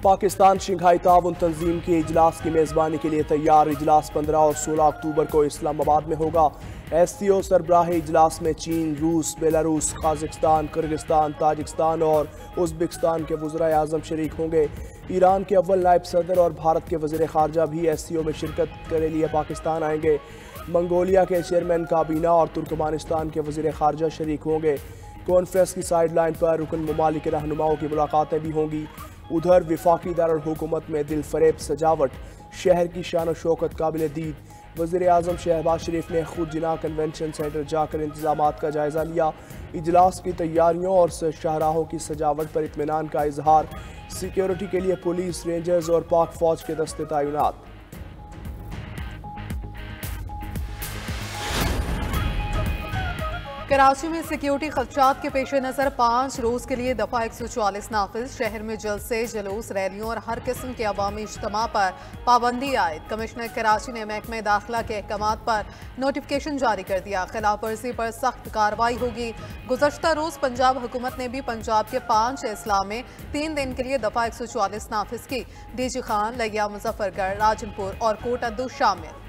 Pakistan Shanghai ताउन तंजीम के इजलास की मेज़बानी के लिए तैयार। इजलास 15 और 16 अक्टूबर को इस्लामाबाद में होगा। SCO सरबराह इजलास में चीन, रूस, बेलारूस, काज़ाख्स्तान, किर्गिस्तान, ताजिकिस्तान और उज़्बेकिस्तान के वज़ीर आज़म शरीक होंगे। ईरान के अव्वल नायब सदर और भारत के वज़ीर ख़ारजा भी SCO में शिरकत के लिए पाकिस्तान आएंगे। मंगोलिया के चेयरमैन काबीना और तुर्कमानिस्तान के वज़ीर ख़ारजा शरीक होंगे। कॉन्फ्रेंस की साइड लाइन पर रुकन ममालिक रहनुमाओं की मुलाकातें भी होंगी। उधर विफाकी दारुल हुकूमत में दिल फरेब सजावट, शहर की शान और शौकत काबिल दीद। वज़ीर आज़म शहबाज शरीफ ने खुद जिना कन्वेंशन सेंटर जाकर इंतजामात का जायज़ा लिया। इजलास की तैयारियों और शाहराहों की सजावट पर इत्मीनान का इजहार। सिक्योरिटी के लिए पुलिस, रेंजर्स और पाक फौज के दस्ते तैनात। कराची में सिक्योरिटी खदशात के पेश नज़र 5 रोज़ के लिए दफ़ा 144 नाफिज। शहर में जलसे, जुलूस, रैलियों और हर किस्म के अवामी इज्तिमा पर पाबंदी आयद। कमिश्नर कराची ने महकमे दाखिला के अहकामात पर नोटिफिकेशन जारी कर दिया। खिलाफ वर्जी पर सख्त कार्रवाई होगी। गुज़श्ता रोज़ पंजाब हुकूमत ने भी पंजाब के 5 अजला में 3 दिन के लिए दफ़ा 144 नाफिज की। DG खान, लिया, मुजफ्फरगढ़, राजनपुर और कोट अद्दू शामिल।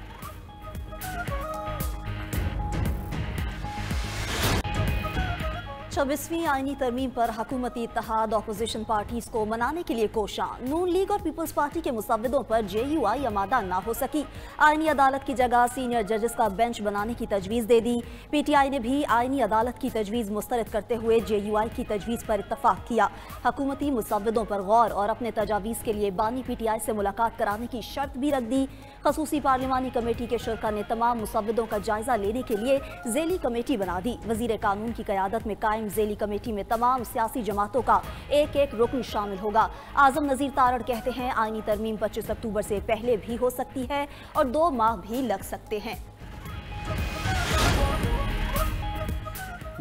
26वीं आईनी तरमीम पर हुकूमती इत्तेहाद अपोजिशन पार्टीज को मनाने के लिए कोशां। नून लीग और पीपल्स पार्टी के मुसव्विदों पर JUI आमादा ना हो सकी। आईनी अदालत की जगह सीनियर जजेस का बेंच बनाने की तजवीज़ दे दी। PTI ने भी आईनी अदालत की तजवीज़ मुस्तरद करते हुए JUI की तजवीज़ पर इत्तफाक किया। हुकूमती मुसव्विदों पर गौर और अपने तजावीज़ के लिए बानी PTI से मुलाकात कराने की शर्त भी रख दी। खसूसी पार्लिमानी कमेटी के शुरा ने तमाम मुसव्विदों का जायजा लेने के लिए ज़ेली कमेटी बना दी। वज़ीर कानून की क़यादत में कायम ज़ेली कमेटी में तमाम सियासी जमातों का एक रुकन शामिल होगा। आज़म नज़ीर तारड़ कहते हैं आईनी तरमीम 25 अक्टूबर से पहले भी हो सकती है और 2 माह भी लग सकते हैं।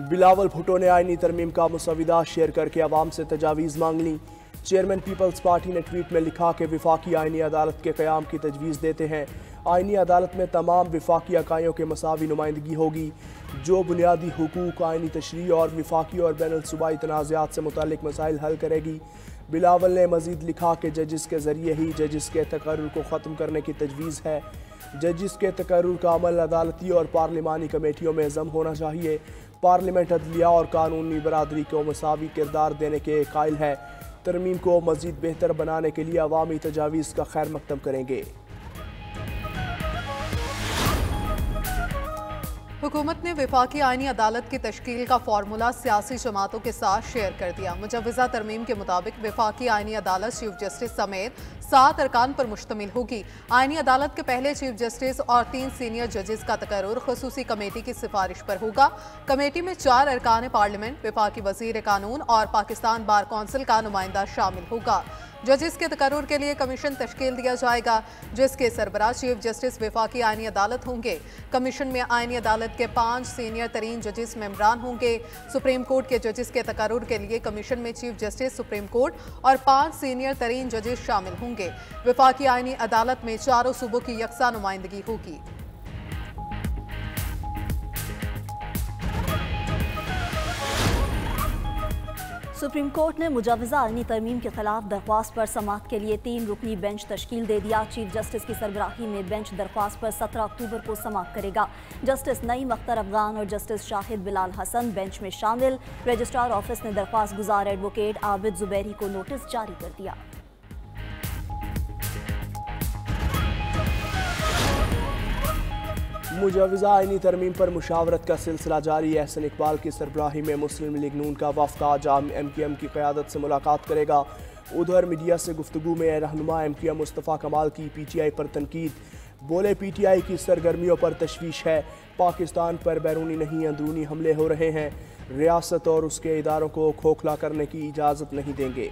बिलावल भुट्टो ने आईनी तरमीम का मुसविदा शेयर करके अवाम से तजावीज़ मांग ली। चेयरमैन पीपल्स पार्टी ने ट्वीट में लिखा कि विफाकी आईनी अदालत के क़याम की तजवीज़ देते हैं। आईनी अदालत में तमाम विफाकी अकाइयों के मसावी नुमाइंदगी होगी। जो बुनियादी हुकूक, आईनी तशरीह और विफाकी और बैनुल सूबाई तनाज़ात से मुतालिक मसाइल हल करेगी। बिलावल ने मज़ीद लिखा कि जजिस के ज़रिए ही जजिस के तकर्रुर को ख़त्म करने की तजवीज़ है। जजिस के तकर्रुर का अमल अदालती और पार्लिमानी कमेटियों में ज़म होना चाहिए। पार्लियामेंट अदलिया और कानूनी बरादरी को मसावी किरदार देने के कायल है। तरमीम को मज़ीद बेहतर बनाने के लिए अवामी तजावीज़ का खैर मकदम करेंगे। हुकूमत ने विफाकी आईनी अदालत की तश्कील का फार्मूला सियासी जमातों के साथ शेयर कर दिया। मुजव्वज़ा तरमीम के मुताबिक विफाकी आईनी अदालत चीफ जस्टिस समेत 7 अरकान पर मुश्तमिल होगी। आईनी अदालत के पहले चीफ जस्टिस और 3 सीनियर जजेस का तकर्रुर खसूसी कमेटी की सिफारिश पर होगा। कमेटी में 4 अरकान पार्लियामेंट, विफाकी वज़ीर कानून और पाकिस्तान बार कौंसिल का नुमाइंदा शामिल होगा। जजिस के तकर्रुर के लिए कमीशन तश्कील दिया जाएगा, जिसके सरबराह चीफ जस्टिस विफाकी आईनी अदालत होंगे। कमीशन में आईनी अदालत के 5 सीनियर तरीन जजिस मेंबरान होंगे। सुप्रीम कोर्ट के जजिस के तकर्रुर के लिए कमीशन में चीफ जस्टिस सुप्रीम कोर्ट और 5 सीनियर तरीन जजिस शामिल होंगे। विफाकी आईनी अदालत में चारों सूबों की यकसा नुमाइंदगी होगी। सुप्रीम कोर्ट ने मुजव्वज़ा आईनी तरमीम के खिलाफ दरख्वास्त पर समाअत के लिए 3 रुकनी बेंच तश्कील दे दिया। चीफ जस्टिस की सरबराही में बेंच दरख्वास्त पर 17 अक्टूबर को समाअत करेगा। जस्टिस नईम अख्तर अफगान और जस्टिस शाहिद बिलाल हसन बेंच में शामिल। रजिस्ट्रार ऑफिस ने दरख्वास्त गुजार एडवोकेट आबिद जुबैरी को नोटिस जारी कर दिया। मुजव्वज़ा आईनी तरमीम पर मुशावरत का सिलसिला जारी। एहसन इकबाल की सरबराही में मुस्लिम लीग नून का वफ़द आज MQM की क़यादत से मुलाकात करेगा। उधर मीडिया से गुफ्तगू में रहनुमा MQM मुस्तफ़ा कमाल की PTI पर तनकीद। बोले PTI की सरगर्मियों पर तशवीश है। पाकिस्तान पर बैरूनी नहीं अंदरूनी हमले हो रहे हैं। रियासत और उसके इदारों को खोखला करने की इजाज़त नहीं देंगे।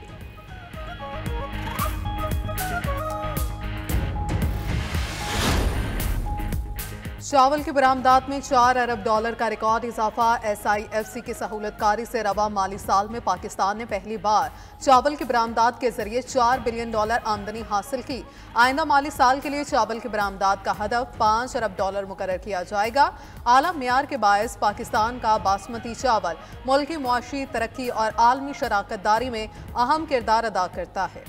चावल की बरामदात में $4 अरब का रिकॉर्ड इजाफा। SIFC की सहूलतकारी से रवा माली साल में पाकिस्तान ने पहली बार चावल की बरामदात के जरिए $4 बिलियन आमदनी हासिल की। आइंदा माली साल के लिए चावल की बरामदात का हदफ $5 अरब मुकर्रर किया जाएगा। आला मियार के बायस पाकिस्तान का बासमती चावल मुल्की मुआशी तरक्की और आलमी शराकतदारी में अहम किरदार अदा करता है।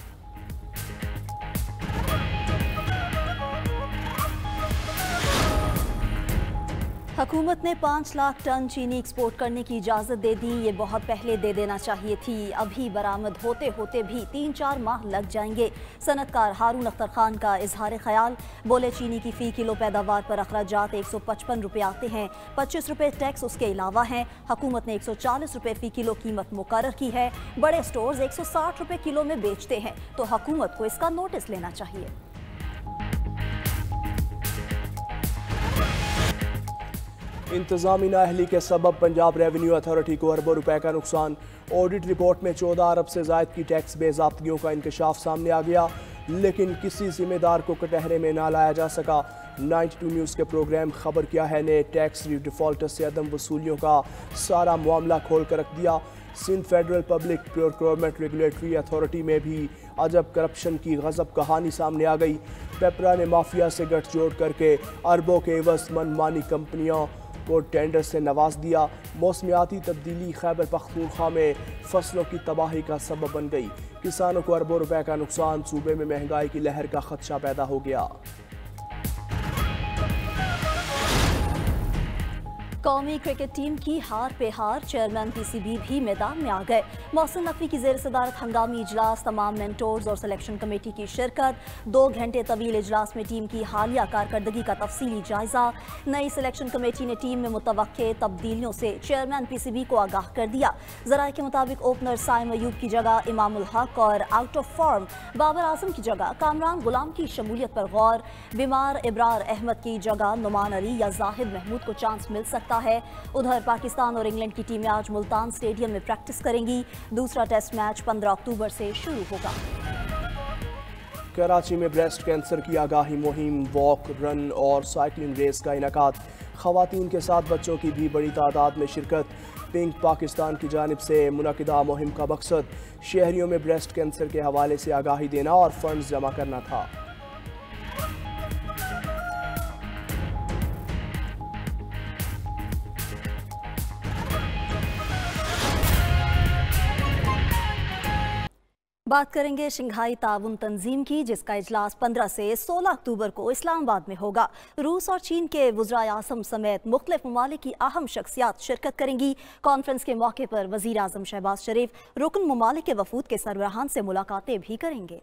हुकूमत ने 5 लाख टन चीनी एक्सपोर्ट करने की इजाज़त दे दी। ये बहुत पहले दे देना चाहिए थी। अभी बरामद होते होते भी 3-4 माह लग जाएंगे। सनतकार हारून अख्तर खान का इजहार ख्याल, बोले चीनी की फ़ी किलो पैदावार पर अखराजात 155 रुपये आते हैं, 25 रुपये टैक्स उसके अलावा हैं। हुकूमत ने 140 रुपये फ़ी किलो कीमत मुकर्रर की है। बड़े स्टोर्स 160 रुपये किलो में बेचते हैं, तो हुकूमत को इसका नोटिस लेना चाहिए। इंतजामी नाअहली के सबब पंजाब रेवेन्यू अथॉरिटी को अरबों रुपए का नुकसान। ऑडिट रिपोर्ट में 14 अरब से ज़ायद की टैक्स बेज़ाब्तियों का इंकशाफ सामने आ गया, लेकिन किसी जिम्मेदार को कटहरे में ना लाया जा सका। 92 न्यूज़ के प्रोग्राम खबर क्या है ने टैक्स डिफॉल्टर से अदम वसूलियों का सारा मामला खोल कर रख दिया। Sindh federal public procurement regulatory authority में भी अजब करप्शन की गजब कहानी सामने आ गई। पेपरा ने माफिया से गठजोड़ करके अरबों के एवज मनमानी कंपनियों को टेंडर से नवाज दिया। मौसमियाती तब्दीली खैबर पख्तूनख्वा में फसलों की तबाही का सबब बन गई। किसानों को अरबों रुपए का नुकसान, सूबे में महंगाई की लहर का खदशा पैदा हो गया। कौमी क्रिकेट टीम की हार पे हार, चेयरमैन पीसीबी भी मैदान में आ गए। मोहसिन नकवी की ज़ेर सदारत हंगामी इजलास, तमाम मेंटोर्स और सिलेक्शन कमेटी की शिरकत। 2 घंटे तवील इजलास में टीम की हालिया कारकर्दगी का तफसीली जायजा। नई सिलेक्शन कमेटी ने टीम में मुतवक्के तब्दीलियों से चेयरमैन पीसीबी को आगाह कर दिया। ज़राए के मुताबिक ओपनर साइम अयूब की जगह इमामुल हक और out of form Babar Azam की जगह कामरान गुलाम की शमूलियत पर गौर। बीमार इब्रार अहमद की जगह नुमान अली या जाहिद महमूद को चांस मिल सकता है। उधर पाकिस्तान और इंग्लैंड की टीमें आज मुल्तान स्टेडियम में प्रैक्टिस करेंगी। दूसरा टेस्ट मैच 15 अक्टूबर से शुरू होगा। कराची में ब्रेस्ट कैंसर की आगाही मुहिम, वॉक, रन और साइकिलिंग रेस का इनेकाद। खवातीन के साथ बच्चों की भी बड़ी तादाद में शिरकत। पिंक पाकिस्तान की जानिब से मुनक़िदा मुहिम का मकसद शहरियों में ब्रेस्ट कैंसर के हवाले से आगाही देना और फंड्स जमा करना था। बात करेंगे शंघाई ताउन तंजीम की, जिसका इजलास 15 से 16 अक्टूबर को इस्लामाबाद में होगा। रूस और चीन के वज़राए आज़म समेत मुख्तलिफ ममालिक की अहम शख्सियात शिरकत करेंगी। कॉन्फ्रेंस के मौके पर वज़ीर आज़म शहबाज शरीफ रुकन ममालिक के वफूद के सरबराहान से मुलाकातें भी करेंगे।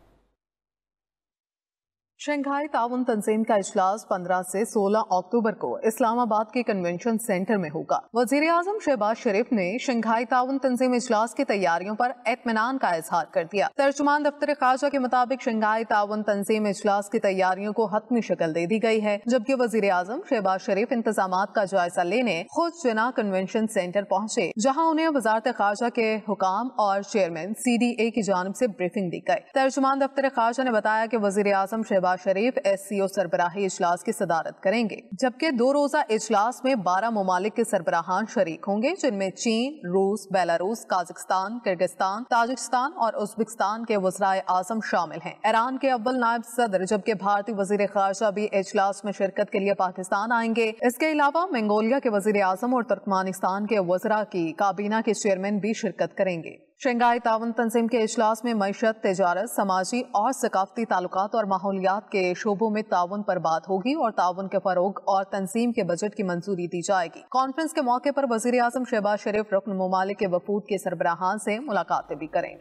शंघाई ताउन तंजीम का इजलास 15 से 16 अक्टूबर को इस्लामाबाद के कन्वेंशन सेंटर में होगा। वजीर आजम शहबाज शरीफ ने शंघाई ताउन तंजीम इजलास की तैयारियों पर इत्मीनान का इजहार कर दिया। तर्जुमान दफ्तर खारजा के मुताबिक शंघाई ताउन तंजीम इजलास की तैयारियों को हतमी शक्ल दे दी गई है, जबकि वजीर आजम शहबाज शरीफ इंतजामात का जायजा लेने खुद जना कन्वेंशन सेंटर पहुँचे, जहाँ उन्हें वजारत खारजा के हुकाम और चेयरमैन CDA की जानिब से ब्रीफिंग दी गई। तर्जुमान दफ्तर खारजा ने बताया कि वजीर आजम शहबाज शरीफ SCO सरबराही इजलास की सदारत करेंगे, जबकि 2 रोजा इजलास में 12 ममालिक के सरबराहान शरीक होंगे, जिनमें चीन, रूस, बेलारूस, काजाकिस्तान, किर्गिस्तान, ताजिकिस्तान और उज्बेकिस्तान के वज़राए आज़म शामिल हैं। ईरान के अव्वल नायब सदर जबकि भारतीय वजीर खारजा भी इजलास में शिरकत के लिए पाकिस्तान आएंगे। इसके अलावा मंगोलिया के वजीर आज़म और तुर्कमानिस्तान के वज़रा की काबीना के चेयरमैन भी शिरकत करेंगे। शंघाई ताउन तंजीम के इजलास में मईशत, तिजारत, समाजी और सकाफती ताल्लुकात और माहौलियात के शोबों में ताउन पर बात होगी और ताउन के फरोग और तंजीम के बजट की मंजूरी दी जाएगी। कॉन्फ्रेंस के मौके पर वजीर आजम शहबाज शरीफ रुकन ममालिक के वफूद के सरबराहान से मुलाकातें भी करेंगे।